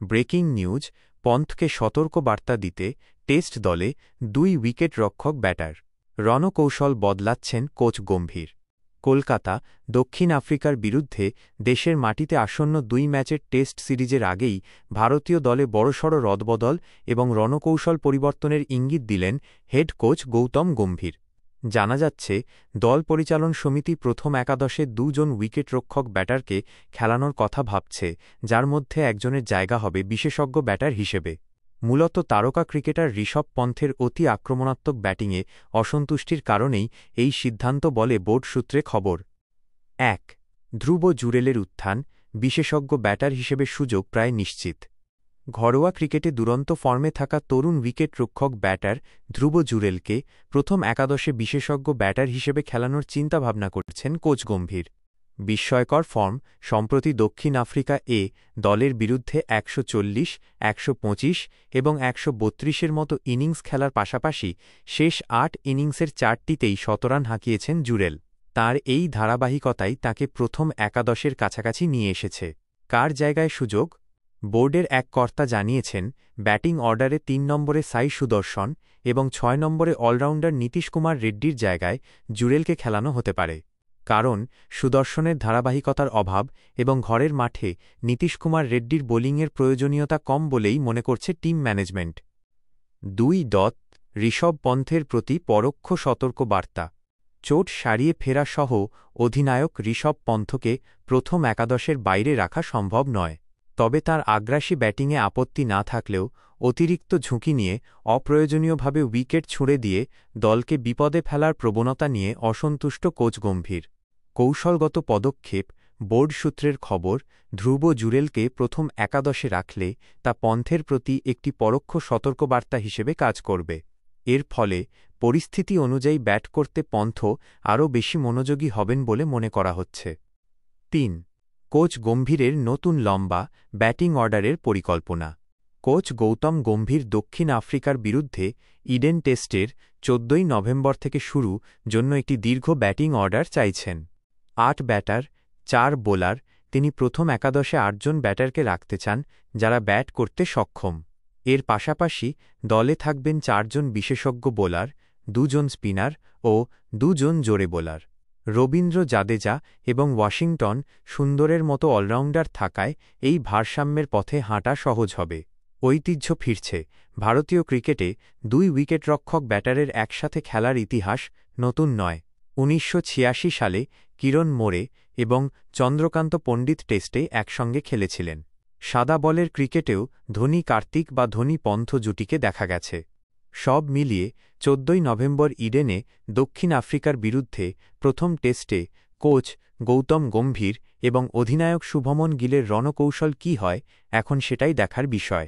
Breaking news, পন্থকে সতর্ক বার্তা দিতে টেস্ট দলে 2 উইকেট রক্ষক ব্যাটার। রণকৌশল বদলাচ্ছেন কোচ গম্ভীর। কলকাতা, দক্ষিণ আফ্রিকার বিরুদ্ধে দেশের মাটিতে আসন্ন 2 ম্যাচের টেস্ট সিরিজের আগেই ভারতীয় দলে বড়সড় রদবদল এবং রণকৌশল পরিবর্তনের ইঙ্গিত দিলেন হেড কোচ গৌতম গম্ভীর। জানা যাচ্ছে, দল পরিচালন সমিতি প্রথম একাদশে 2 জন উইকেটরক্ষক ব্যাটারকে খেলানোর কথা ভাবছে, যার মধ্যে একজনের জায়গা হবে বিশেষজ্ঞ ব্যাটার হিসেবে। মূলত তারকা ক্রিকেটার ঋষভ পন্থের অতি আক্রমণাত্মক ব্যাটিংয়ে অসন্তুষ্টির কারণেই এই সিদ্ধান্ত বলে বোর্ড সূত্রে খবর। 1. ধ্রুব জুরেলের উত্থান, বিশেষজ্ঞ ব্যাটার হিসেবে সুযোগ প্রায় নিশ্চিত। ঘরোয়া ক্রিকেটে দুরন্ত ফর্মে থাকা তরুণ উইকেটরক্ষক ব্যাটার ধ্রুব জুরেলকে প্রথম একাদশে বিশেষজ্ঞ ব্যাটার হিসেবে খেলানোর চিন্তাভাবনা করছেন কোচ গম্ভীর। বিস্ময়কর ফর্ম, সম্প্রতি দক্ষিণ আফ্রিকা দলের বিরুদ্ধে 140, 125 এবং 132-এর মতো ইনিংস খেলার পাশাপাশি শেষ 8 ইনিংসের 4টিতেই শতরান হাঁকিয়েছেন জুরেল। তার এই ধারাবাহিকতাই তাকে প্রথম একাদশের কাছাকাছি নিয়ে এসেছে। কার জায়গায় সুযোগ? বোর্ডের এক কর্তা জানিয়েছেন, ব্যাটিং অর্ডারে 3 নম্বরে সাই সুদর্শন এবং 6 নম্বরে অলরাউন্ডার নীতিশ কুমার রেড্ডির জায়গায় জুরেলকে খেলানো হতে পারে। কারণ সুদর্শনের ধারাবাহিকতার অভাব এবং ঘরের মাঠে নীতিশ কুমার রেড্ডির বোলিংয়ের প্রয়োজনীয়তা কম বলেই মনে করছে টিম ম্যানেজমেন্ট। 2. ঋষভ পন্থের প্রতি পরোক্ষ সতর্ক বার্তা। চোট সারিয়ে ফেরা সহ অধিনায়ক ঋষভ পন্থকে প্রথম একাদশের বাইরে রাখা সম্ভব নয়। তবে তার আগ্রাসী ব্যাটিংয়ে আপত্তি না থাকলেও অতিরিক্ত ঝুঁকি নিয়ে অপ্রয়োজনীয়ভাবে উইকেট ছুঁড়ে দিয়ে দলকে বিপদে ফেলার প্রবণতা নিয়ে অসন্তুষ্ট কোচ গম্ভীর। কৌশলগত পদক্ষেপ, বোর্ড সূত্রের খবর, ধ্রুব জুরেলকে প্রথম একাদশে রাখলে তা পন্থের প্রতি একটি পরোক্ষ সতর্কবার্তা হিসেবে কাজ করবে। এর ফলে পরিস্থিতি অনুযায়ী ব্যাট করতে পন্থ আরও বেশি মনোযোগী হবেন বলে মনে করা হচ্ছে। 3. কোচ গম্ভীরের নতুন লম্বা ব্যাটিং অর্ডারের পরিকল্পনা। কোচ গৌতম গম্ভীর দক্ষিণ আফ্রিকার বিরুদ্ধে ইডেন টেস্টের 14 নভেম্বর থেকে শুরু জন্য একটি দীর্ঘ ব্যাটিং অর্ডার চাইছেন। 8 ব্যাটার, 4 বোলার। তিনি প্রথম একাদশে 8 জন ব্যাটারকে রাখতে চান, যারা ব্যাট করতে সক্ষম। এর পাশাপাশি দলে থাকবেন 4 জন বিশেষজ্ঞ বোলার, 2 জন স্পিনার ও 2 জন জোড়ে বোলার। রবীন্দ্র জাদেজা এবং ওয়াশিংটন সুন্দরের মতো অলরাউন্ডার থাকায় এই ভারসাম্যের পথে হাঁটা সহজ হবে। ঐতিহ্য ফিরছে। ভারতীয় ক্রিকেটে 2 উইকেটরক্ষক ব্যাটারের একসাথে খেলার ইতিহাস নতুন নয়। 1986 সালে কিরণ মোরে এবং চন্দ্রকান্ত পণ্ডিত টেস্টে একসঙ্গে খেলেছিলেন। সাদা বলের ক্রিকেটেও ধোনি কার্তিক বা ধোনি পন্থ জুটিকে দেখা গেছে। সব মিলিয়ে 14 নভেম্বর ইডেনে দক্ষিণ আফ্রিকার বিরুদ্ধে প্রথম টেস্টে কোচ গৌতম গম্ভীর এবং অধিনায়ক শুভমন গিলের রণকৌশল কী হয়, এখন সেটাই দেখার বিষয়।